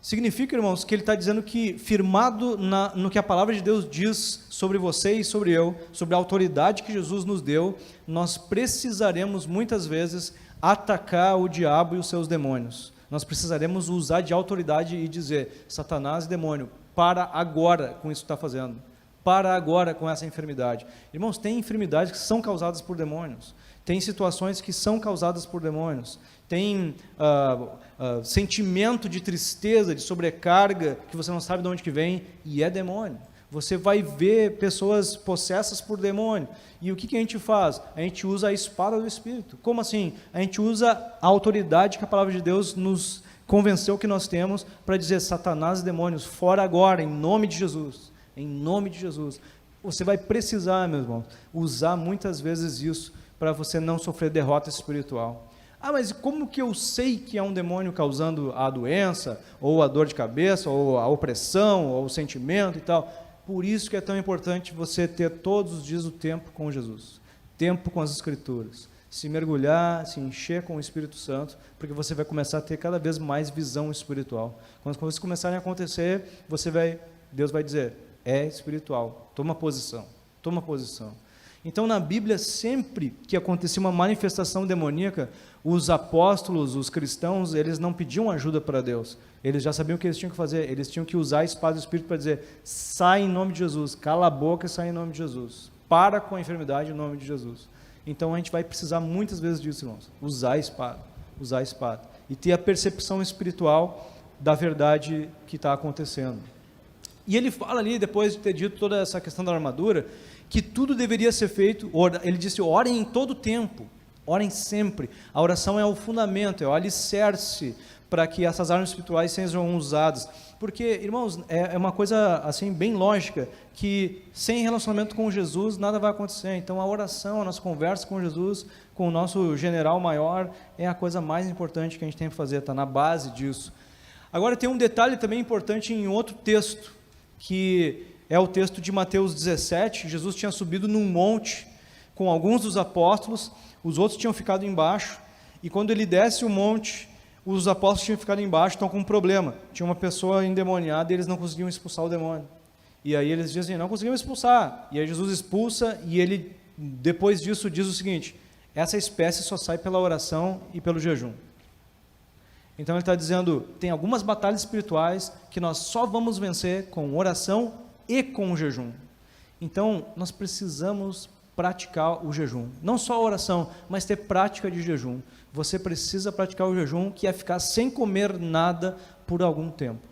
Significa, irmãos, que ele está dizendo que, firmado no que a palavra de Deus diz sobre você e sobre eu, sobre a autoridade que Jesus nos deu, nós precisaremos, muitas vezes, atacar o diabo e os seus demônios. Nós precisaremos usar de autoridade e dizer, Satanás e demônio, para agora com isso que está fazendo. Para agora com essa enfermidade. Irmãos, tem enfermidades que são causadas por demônios. Tem situações que são causadas por demônios. Tem sentimento de tristeza, de sobrecarga, que você não sabe de onde que vem, e é demônio. Você vai ver pessoas possessas por demônio. E o que a gente faz? A gente usa a espada do Espírito. Como assim? A gente usa a autoridade que a palavra de Deus nos convenceu que nós temos para dizer, Satanás e demônios, fora agora, em nome de Jesus. Em nome de Jesus. Você vai precisar, meu irmão, usar muitas vezes isso para você não sofrer derrota espiritual. Ah, mas como que eu sei que é um demônio causando a doença, ou a dor de cabeça, ou a opressão, ou o sentimento e tal? Por isso que é tão importante você ter todos os dias o tempo com Jesus, tempo com as Escrituras, se mergulhar, se encher com o Espírito Santo, porque você vai começar a ter cada vez mais visão espiritual. Quando as coisas começarem a acontecer, Deus vai dizer, é espiritual, toma posição, toma posição. Então, na Bíblia, sempre que acontecia uma manifestação demoníaca, os apóstolos, os cristãos, eles não pediam ajuda para Deus. Eles já sabiam o que eles tinham que fazer. Eles tinham que usar a espada do Espírito para dizer, sai em nome de Jesus, cala a boca e sai em nome de Jesus. Para com a enfermidade em nome de Jesus. Então, a gente vai precisar muitas vezes disso, irmãos. Usar a espada. E ter a percepção espiritual da verdade que está acontecendo. E ele fala ali, depois de ter dito toda essa questão da armadura, que tudo deveria ser feito, ele disse, orem em todo tempo, orem sempre. A oração é o fundamento, é o alicerce para que essas armas espirituais sejam usadas. Porque, irmãos, é uma coisa assim bem lógica, que sem relacionamento com Jesus nada vai acontecer. Então a oração, a nossa conversa com Jesus, com o nosso general maior, é a coisa mais importante que a gente tem que fazer, está na base disso. Agora tem um detalhe também importante em outro texto, que é o texto de Mateus 17, Jesus tinha subido num monte com alguns dos apóstolos, os outros tinham ficado embaixo, e quando ele desce o monte, os apóstolos tinham ficado embaixo, estão com um problema, tinha uma pessoa endemoniada e eles não conseguiam expulsar o demônio, e aí eles dizem, não conseguimos expulsar, e aí Jesus expulsa, e ele, depois disso, diz o seguinte, essa espécie só sai pela oração e pelo jejum. Então ele está dizendo, tem algumas batalhas espirituais que nós só vamos vencer com oração e com o jejum. Então, nós precisamos praticar o jejum. Não só a oração, mas ter prática de jejum. Você precisa praticar o jejum, que é ficar sem comer nada por algum tempo.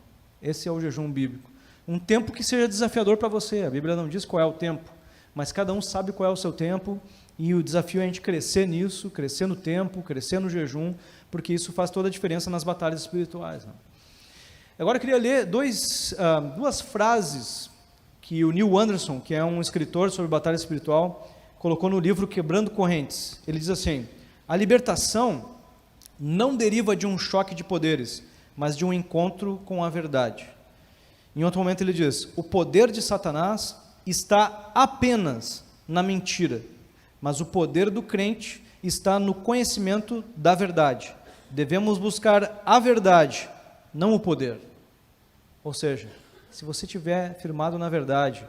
Esse é o jejum bíblico. Um tempo que seja desafiador para você. A Bíblia não diz qual é o tempo, mas cada um sabe qual é o seu tempo, e o desafio é a gente crescer nisso, crescer no tempo, crescer no jejum, porque isso faz toda a diferença nas batalhas espirituais. Agora eu queria ler duas frases que o Neil Anderson, que é um escritor sobre batalha espiritual, colocou no livro Quebrando Correntes. Ele diz assim, a libertação não deriva de um choque de poderes, mas de um encontro com a verdade. Em outro momento ele diz, o poder de Satanás está apenas na mentira, mas o poder do crente está no conhecimento da verdade. Devemos buscar a verdade, não o poder. Ou seja, se você estiver firmado na verdade,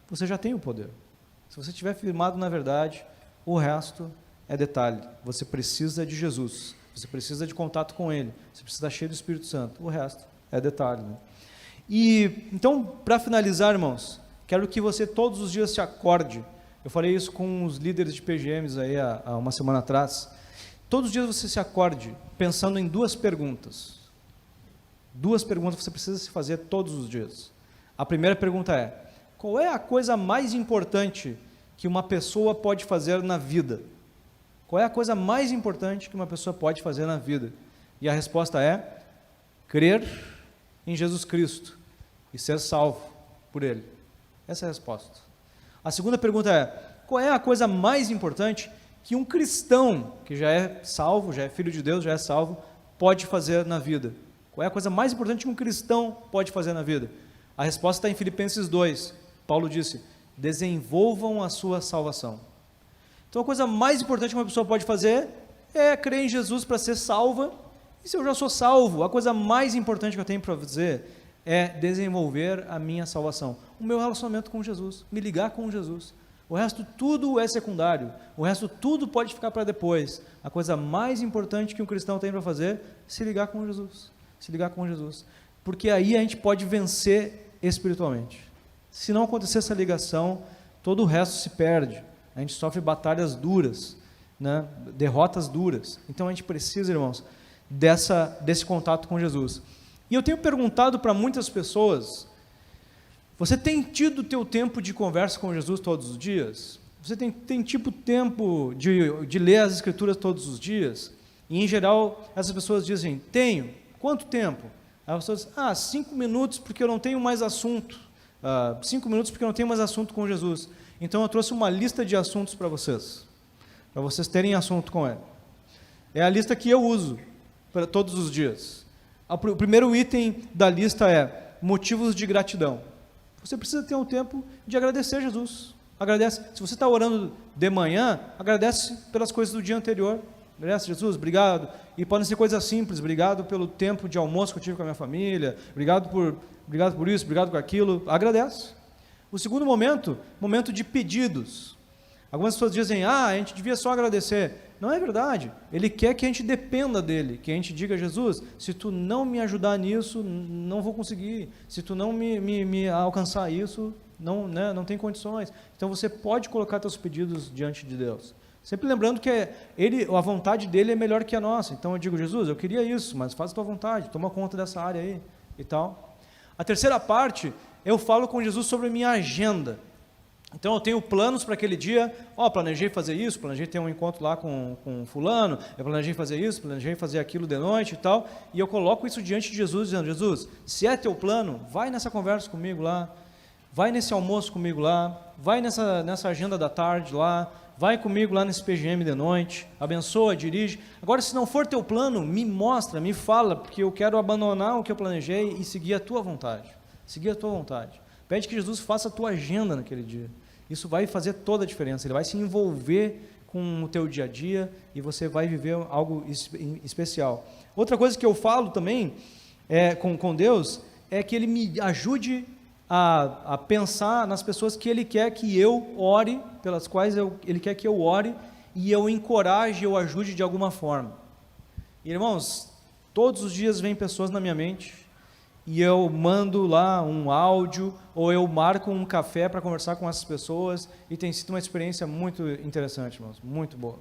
você já tem o poder. Se você estiver firmado na verdade, o resto é detalhe. Você precisa de Jesus, você precisa de contato com Ele, você precisa estar cheio do Espírito Santo. O resto é detalhe. Né? E, então, para finalizar, irmãos, Quero que você todos os dias se acorde. Eu falei isso com os líderes de PGMs aí há uma semana atrás. Todos os dias você se acorde pensando em duas perguntas. Duas perguntas você precisa se fazer todos os dias. A primeira pergunta é: qual é a coisa mais importante que uma pessoa pode fazer na vida? Qual é a coisa mais importante que uma pessoa pode fazer na vida? E a resposta é: crer em Jesus Cristo e ser salvo por Ele. Essa é a resposta. A segunda pergunta é: qual é a coisa mais importante que um cristão, que já é salvo, já é filho de Deus, já é salvo, pode fazer na vida? Qual é a coisa mais importante que um cristão pode fazer na vida? A resposta está em Filipenses 2. Paulo disse: desenvolvam a sua salvação. Então a coisa mais importante que uma pessoa pode fazer é crer em Jesus para ser salva. E se eu já sou salvo, a coisa mais importante que eu tenho para fazer é desenvolver a minha salvação, o meu relacionamento com Jesus, me ligar com Jesus. O resto tudo é secundário, o resto tudo pode ficar para depois. A coisa mais importante que um cristão tem para fazer é se ligar com Jesus, se ligar com Jesus, porque aí a gente pode vencer espiritualmente. Se não acontecer essa ligação, todo o resto se perde, a gente sofre batalhas duras, né? Derrotas duras. Então a gente precisa, irmãos, desse contato com Jesus. E eu tenho perguntado para muitas pessoas: você tem tido o teu tempo de conversa com Jesus todos os dias? Você tem tipo tempo de ler as Escrituras todos os dias? E em geral, essas pessoas dizem: tenho. Quanto tempo? As pessoas dizem: 5 minutos porque eu não tenho mais assunto. 5 minutos porque eu não tenho mais assunto com Jesus. Então eu trouxe uma lista de assuntos para vocês terem assunto com Ele. É a lista que eu uso para todos os dias. O primeiro item da lista é motivos de gratidão. Você precisa ter um tempo de agradecer a Jesus. Agradece. Se você está orando de manhã, agradece pelas coisas do dia anterior. Agradece: Jesus, obrigado. E podem ser coisas simples: obrigado pelo tempo de almoço que eu tive com a minha família, obrigado por isso, obrigado por aquilo. Agradece. O segundo momento de pedidos. Algumas pessoas dizem: a gente devia só agradecer. Não é verdade. Ele quer que a gente dependa dele, que a gente diga: Jesus, se tu não me ajudar nisso, não vou conseguir. Se tu não me alcançar isso, não tem condições. Então você pode colocar teus pedidos diante de Deus. Sempre lembrando que a vontade dele é melhor que a nossa. Então eu digo: Jesus, eu queria isso, mas faz a tua vontade, toma conta dessa área aí e tal. A terceira parte, eu falo com Jesus sobre a minha agenda. Então eu tenho planos para aquele dia. Planejei fazer isso, planejei ter um encontro lá com fulano, eu planejei fazer isso, planejei fazer aquilo de noite e tal, e eu coloco isso diante de Jesus, dizendo: Jesus, se é teu plano, vai nessa conversa comigo lá, vai nesse almoço comigo lá, vai nessa agenda da tarde lá, vai comigo lá nesse PGM de noite, abençoa, dirige. Agora, se não for teu plano, me mostra, me fala, porque eu quero abandonar o que eu planejei e seguir a tua vontade. Seguir a tua vontade. Pede que Jesus faça a tua agenda naquele dia. Isso vai fazer toda a diferença. Ele vai se envolver com o teu dia a dia e você vai viver algo especial. Outra coisa que eu falo também com Deus é que Ele me ajude a pensar nas pessoas que Ele quer que eu ore, pelas quais Ele quer que eu ore, e eu encoraje, eu ajude de alguma forma. Irmãos, todos os dias vem pessoas na minha mente, e eu mando lá um áudio, ou eu marco um café para conversar com essas pessoas, e tem sido uma experiência muito interessante, irmãos, muito boa.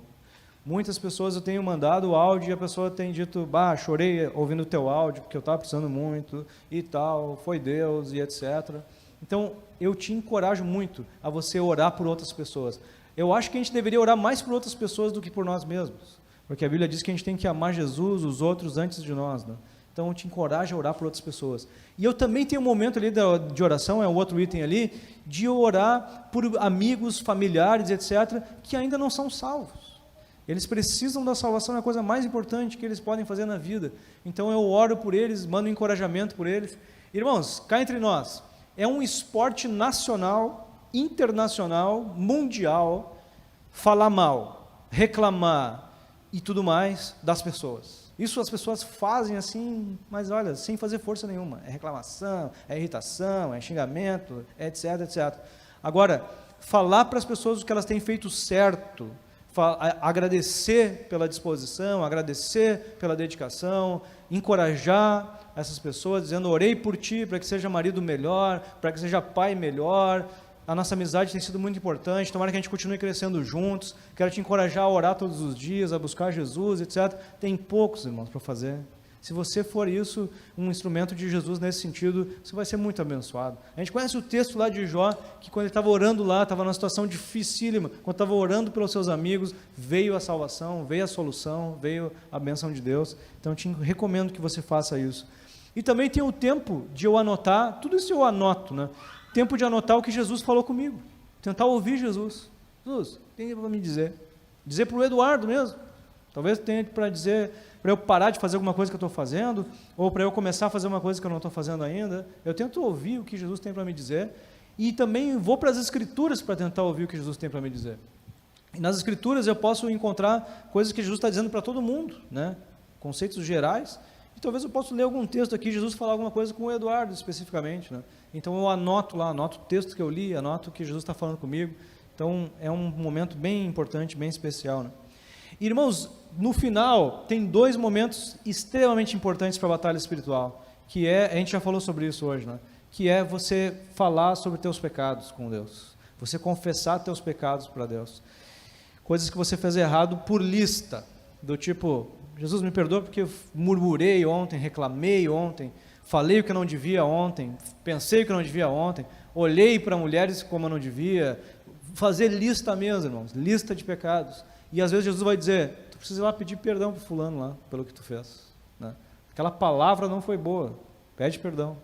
Muitas pessoas eu tenho mandado áudio e a pessoa tem dito: chorei ouvindo o teu áudio, porque eu estava precisando muito, e tal, foi Deus, e etc. Então, eu te encorajo muito a você orar por outras pessoas. Eu acho que a gente deveria orar mais por outras pessoas do que por nós mesmos, porque a Bíblia diz que a gente tem que amar Jesus, os outros, antes de nós, né? Então, eu te encorajo a orar por outras pessoas. E eu também tenho um momento ali de oração, é o outro item ali, de orar por amigos, familiares, etc., que ainda não são salvos. Eles precisam da salvação, é a coisa mais importante que eles podem fazer na vida. Então, eu oro por eles, mando encorajamento por eles. Irmãos, cá entre nós, é um esporte nacional, internacional, mundial, falar mal, reclamar e tudo mais das pessoas. Isso as pessoas fazem assim, mas olha, sem fazer força nenhuma. É reclamação, é irritação, é xingamento, etc, etc. Agora, falar para as pessoas o que elas têm feito certo, agradecer pela disposição, agradecer pela dedicação, encorajar essas pessoas, dizendo: orei por ti para que seja marido melhor, para que seja pai melhor. A nossa amizade tem sido muito importante, tomara que a gente continue crescendo juntos. Quero te encorajar a orar todos os dias, a buscar Jesus, etc. Tem poucos, irmãos, para fazer. Se você for isso, um instrumento de Jesus nesse sentido, você vai ser muito abençoado. A gente conhece o texto lá de Jó, que quando ele estava orando lá, estava numa situação dificílima, quando estava orando pelos seus amigos, veio a salvação, veio a solução, veio a bênção de Deus. Então eu te recomendo que você faça isso. E também tem o tempo de eu anotar, tudo isso eu anoto, né? Tempo de anotar o que Jesus falou comigo, tentar ouvir Jesus. Jesus, tem para me dizer? Dizer para o Eduardo mesmo. Talvez tenha para dizer, para eu parar de fazer alguma coisa que eu estou fazendo, ou para eu começar a fazer uma coisa que eu não estou fazendo ainda. Eu tento ouvir o que Jesus tem para me dizer, e também vou para as Escrituras para tentar ouvir o que Jesus tem para me dizer. E nas Escrituras eu posso encontrar coisas que Jesus está dizendo para todo mundo, né? Conceitos gerais, e talvez eu possa ler algum texto aqui, Jesus falar alguma coisa com o Eduardo especificamente, né? Então eu anoto lá, anoto o texto que eu li, anoto o que Jesus está falando comigo. Então é um momento bem importante, bem especial, né? Irmãos, no final, tem 2 momentos extremamente importantes para a batalha espiritual, que é, a gente já falou sobre isso hoje, né? Que é você falar sobre teus pecados com Deus, você confessar teus pecados para Deus, coisas que você fez errado por lista, do tipo: Jesus, me perdoa porque eu murmurei ontem, reclamei ontem, falei o que eu não devia ontem, pensei o que eu não devia ontem, olhei para mulheres como eu não devia. Fazer lista mesmo, irmãos, lista de pecados. E às vezes Jesus vai dizer: tu precisa ir lá pedir perdão para fulano lá, pelo que tu fez, né? Aquela palavra não foi boa, pede perdão.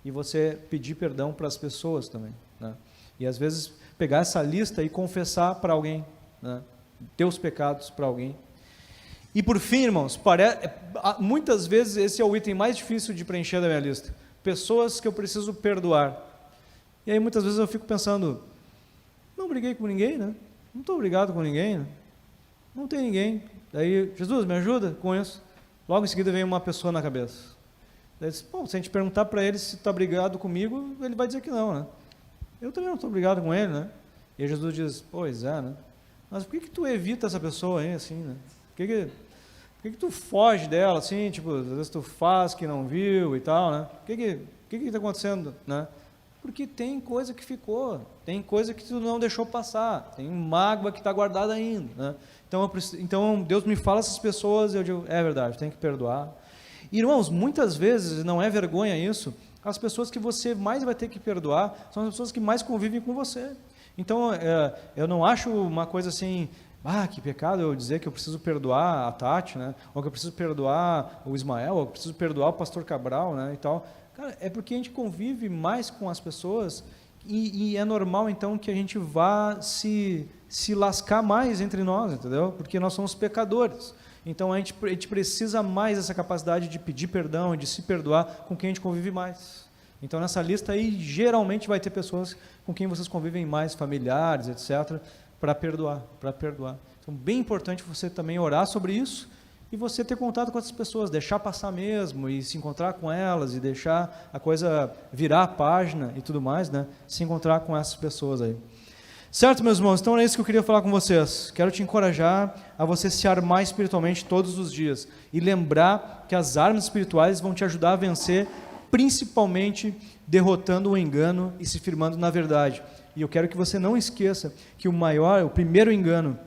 E você pedir perdão para as pessoas também, né? E às vezes pegar essa lista e confessar para alguém, né? Teus pecados para alguém. E por fim, irmãos, muitas vezes esse é o item mais difícil de preencher da minha lista. Pessoas que eu preciso perdoar. E aí muitas vezes eu fico pensando: não briguei com ninguém, né? Não estou brigado com ninguém, né? Não tem ninguém. Daí, Jesus, me ajuda com isso. Logo em seguida vem uma pessoa na cabeça. Daí, se a gente perguntar para ele se está brigado comigo, ele vai dizer que não, né? Eu também não estou brigado com ele, né? E Jesus diz: pois é, né? Mas por que tu evita essa pessoa aí, assim, né? Por que tu foge dela, assim, tipo, às vezes tu faz que não viu e tal, né? O que está acontecendo, né? Porque tem coisa que ficou, tem coisa que tu não deixou passar, tem mágoa que está guardada ainda, né? Então Deus me fala essas pessoas e eu digo: é verdade, tem que perdoar. E, irmãos, muitas vezes, não é vergonha isso, as pessoas que você mais vai ter que perdoar são as pessoas que mais convivem com você. Então, eu não acho uma coisa assim: que pecado eu dizer que eu preciso perdoar a Tati, né? Ou que eu preciso perdoar o Ismael, ou que eu preciso perdoar o pastor Cabral, né? E tal. Cara, é porque a gente convive mais com as pessoas e é normal, então, que a gente vá se lascar mais entre nós, entendeu? Porque nós somos pecadores. Então, a gente precisa mais dessa capacidade de pedir perdão, de se perdoar com quem a gente convive mais. Então, nessa lista aí, geralmente vai ter pessoas com quem vocês convivem mais, familiares, etc., para perdoar. Então, bem importante você também orar sobre isso e você ter contato com essas pessoas, deixar passar mesmo e se encontrar com elas e deixar a coisa virar a página e tudo mais, né? Se encontrar com essas pessoas aí. Certo, meus irmãos? Então é isso que eu queria falar com vocês. Quero te encorajar a você se armar espiritualmente todos os dias e lembrar que as armas espirituais vão te ajudar a vencer, principalmente derrotando o engano e se firmando na verdade. E eu quero que você não esqueça que o primeiro engano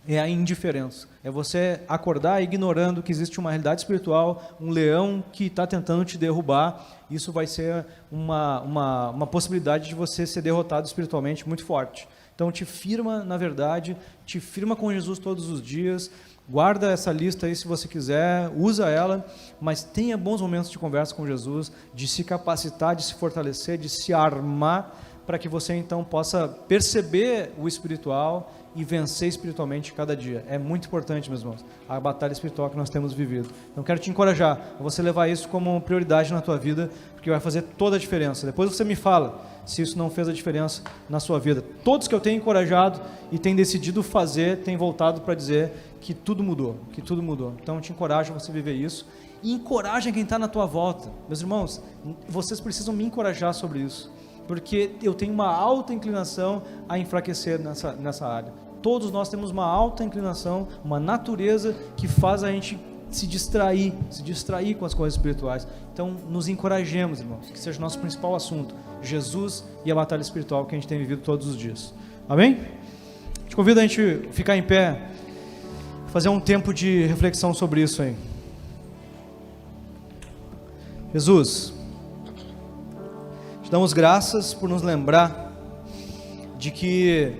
é a indiferença. É você acordar ignorando que existe uma realidade espiritual, um leão que está tentando te derrubar. Isso vai ser uma possibilidade de você ser derrotado espiritualmente muito forte. Então te firma na verdade, te firma com Jesus todos os dias, guarda essa lista aí se você quiser, usa ela, mas tenha bons momentos de conversa com Jesus, de se capacitar, de se fortalecer, de se armar, para que você então possa perceber o espiritual e vencer espiritualmente cada dia. É muito importante, meus irmãos, a batalha espiritual que nós temos vivido. Então quero te encorajar a você levar isso como prioridade na tua vida, porque vai fazer toda a diferença. Depois você me fala se isso não fez a diferença na sua vida. Todos que eu tenho encorajado e tenho decidido fazer, têm voltado para dizer que tudo mudou, Então eu te encorajo a você viver isso e encoraja quem está na tua volta. Meus irmãos, vocês precisam me encorajar sobre isso, porque eu tenho uma alta inclinação a enfraquecer nessa área. Todos nós temos uma alta inclinação, uma natureza que faz a gente se distrair com as coisas espirituais. Então, nos encorajemos, irmãos, que seja o nosso principal assunto, Jesus e a batalha espiritual que a gente tem vivido todos os dias. Amém? Te convido a gente ficar em pé, fazer um tempo de reflexão sobre isso aí. Jesus, te damos graças por nos lembrar de que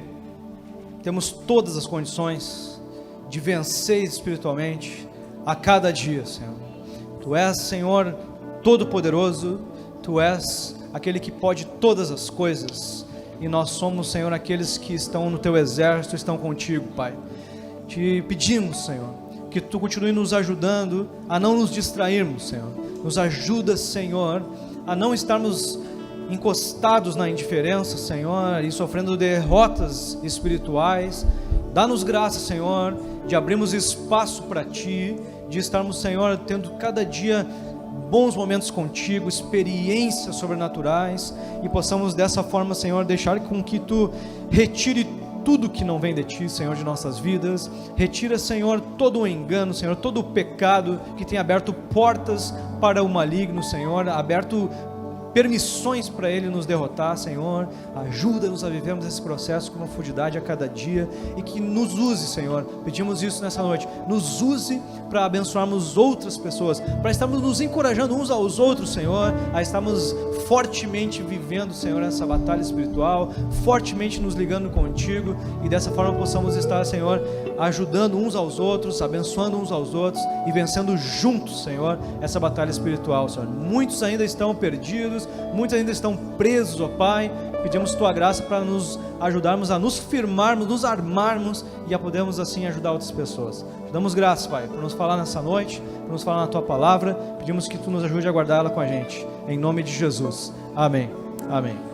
temos todas as condições de vencer espiritualmente a cada dia, Senhor. Tu és, Senhor, todo-poderoso, Tu és aquele que pode todas as coisas, e nós somos, Senhor, aqueles que estão no Teu exército, estão contigo, Pai. Te pedimos, Senhor, que Tu continue nos ajudando a não nos distrairmos, Senhor. Nos ajuda, Senhor, a não estarmos encostados na indiferença, Senhor, e sofrendo derrotas espirituais. Dá-nos graça, Senhor, de abrirmos espaço para Ti, de estarmos, Senhor, tendo cada dia bons momentos contigo, experiências sobrenaturais, e possamos dessa forma, Senhor, deixar com que Tu retire tudo que não vem de Ti, Senhor, de nossas vidas. Retira, Senhor, todo o engano, Senhor, todo o pecado que tem aberto portas para o maligno, Senhor, aberto permissões para Ele nos derrotar, Senhor. Ajuda-nos a vivermos esse processo com profundidade a cada dia, e que nos use, Senhor, pedimos isso nessa noite, nos use para abençoarmos outras pessoas, para estarmos nos encorajando uns aos outros, Senhor, a estarmos fortemente vivendo, Senhor, essa batalha espiritual, fortemente nos ligando contigo, e dessa forma possamos estar, Senhor, ajudando uns aos outros, abençoando uns aos outros e vencendo juntos, Senhor, essa batalha espiritual, Senhor. Muitos ainda estão perdidos, muitos ainda estão presos, ó Pai. Pedimos Tua graça para nos ajudarmos a nos firmarmos, nos armarmos e a podermos assim ajudar outras pessoas. Te damos graças, Pai, por nos falar nessa noite, por nos falar na Tua palavra. Pedimos que Tu nos ajude a guardá-la com a gente, em nome de Jesus. Amém. Amém.